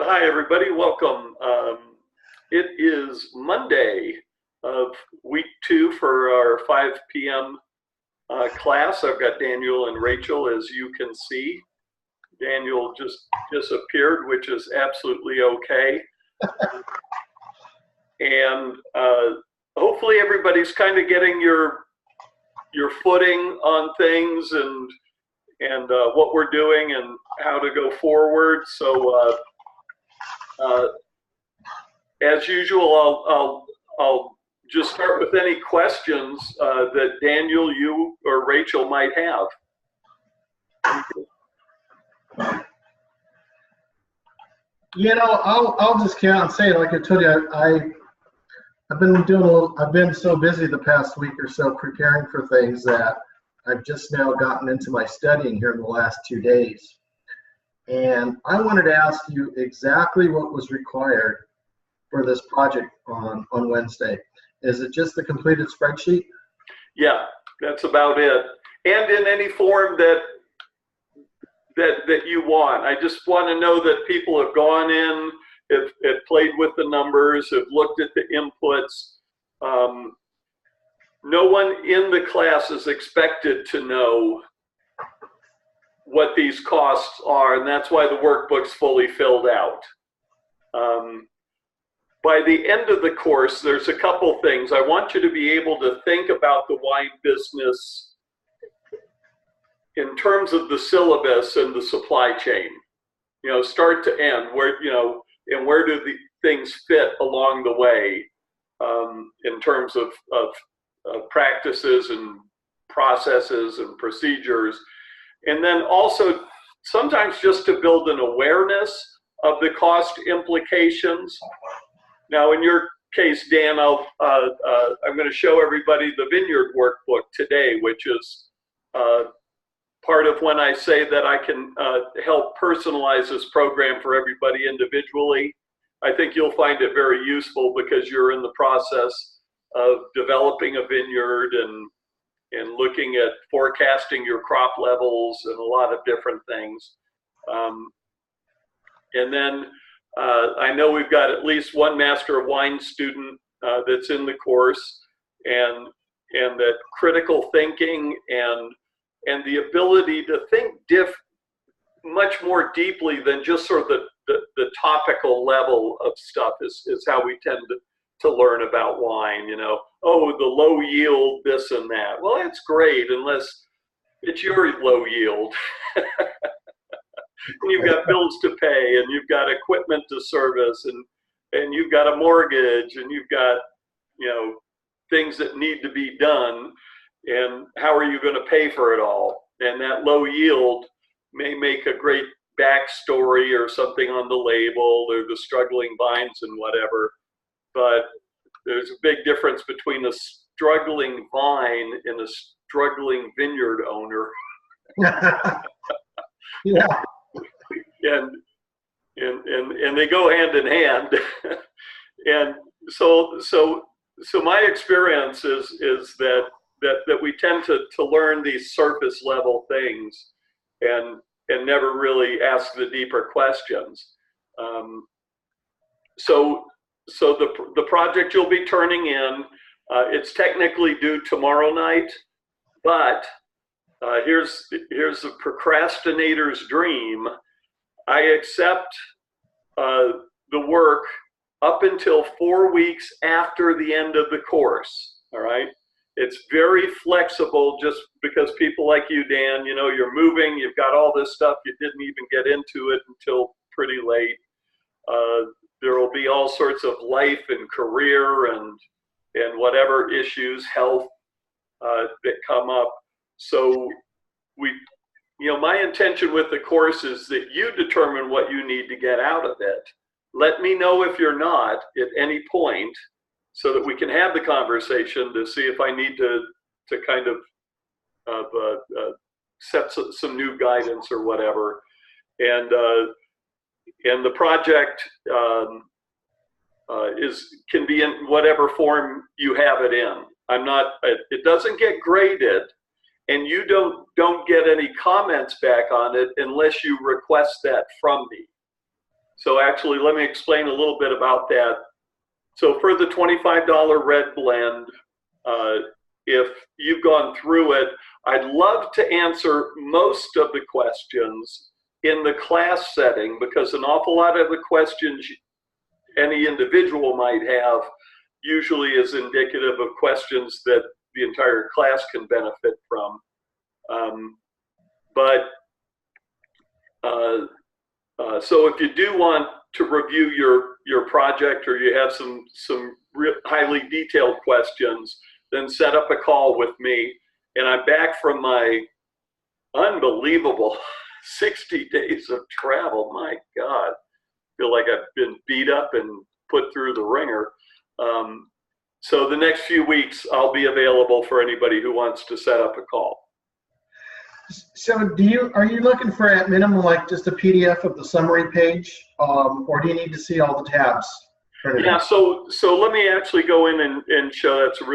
And hi, everybody. Welcome. It is Monday of week 2 for our 5 p.m. Class. I've got Daniel and Rachel, as you can see. Daniel just disappeared, which is absolutely okay. And hopefully everybody's kind of getting your footing on things and what we're doing and how to go forward. So as usual, I'll just start with any questions that Daniel, you, or Rachel might have. You know, I'll just count and say, like I told you, I've been so busy the past week or so preparing for things that I've just now gotten into my studying here in the last 2 days. And I wanted to ask you exactly what was required for this project on Wednesday. Is it just the completed spreadsheet? Yeah, that's about it. And in any form that you want. I just want to know that people have gone in, have played with the numbers, have looked at the inputs. No one in the class is expected to know what these costs are, and that's why the workbook's fully filled out. By the end of the course, there's a couple things. I want you to be able to think about the wine business in terms of the syllabus and the supply chain, start to end, and where do the things fit along the way in terms of practices and processes and procedures. And then also sometimes just to build an awareness of the cost implications. Now, in your case, Dan, I'm going to show everybody the Vineyard workbook today, which is part of when I say that I can help personalize this program for everybody individually. I think you'll find it very useful because you're in the process of developing a vineyard and looking at forecasting your crop levels and a lot of different things. And then I know we've got at least one Master of Wine student that's in the course, and that critical thinking and the ability to think much more deeply than just sort of the topical level of stuff is how we tend to learn about wine. Oh, the low yield, this and that. Well, that's great unless it's your low yield. And you've got bills to pay, and you've got equipment to service, and you've got a mortgage, and you've got things that need to be done, and how are you going to pay for it all? And that low yield may make a great backstory or something on the label, or the struggling vines and whatever, but there's a big difference between a struggling vine and a struggling vineyard owner. Yeah. And they go hand in hand. And so my experience is that we tend to learn these surface level things and never really ask the deeper questions. So the project you'll be turning in, it's technically due tomorrow night, but here's the procrastinator's dream. I accept the work up until 4 weeks after the end of the course, all right? It's very flexible just because people like you, Dan, you're moving, you've got all this stuff, you didn't even get into it until pretty late. There will be all sorts of life and career and whatever issues, health that come up. So my intention with the course is that you determine what you need to get out of it. Let me know if you're not at any point so that we can have the conversation to see if I need to kind of set some new guidance or whatever. And the project can be in whatever form you have it in. It doesn't get graded, and you don't get any comments back on it unless you request that from me. So actually, let me explain a little bit about that. So for the $25 red blend, if you've gone through it, I'd love to answer most of the questions in the class setting, because an awful lot of the questions any individual might have usually is indicative of questions that the entire class can benefit from. So if you do want to review your project, or you have some highly detailed questions, then set up a call with me. And I'm back from my unbelievable 60 days of travel. My God, I feel like I've been beat up and put through the ringer. So the next few weeks, I'll be available for anybody who wants to set up a call. So are you looking for at minimum like just a PDF of the summary page, or do you need to see all the tabs? Yeah, so let me actually go in and show that's a really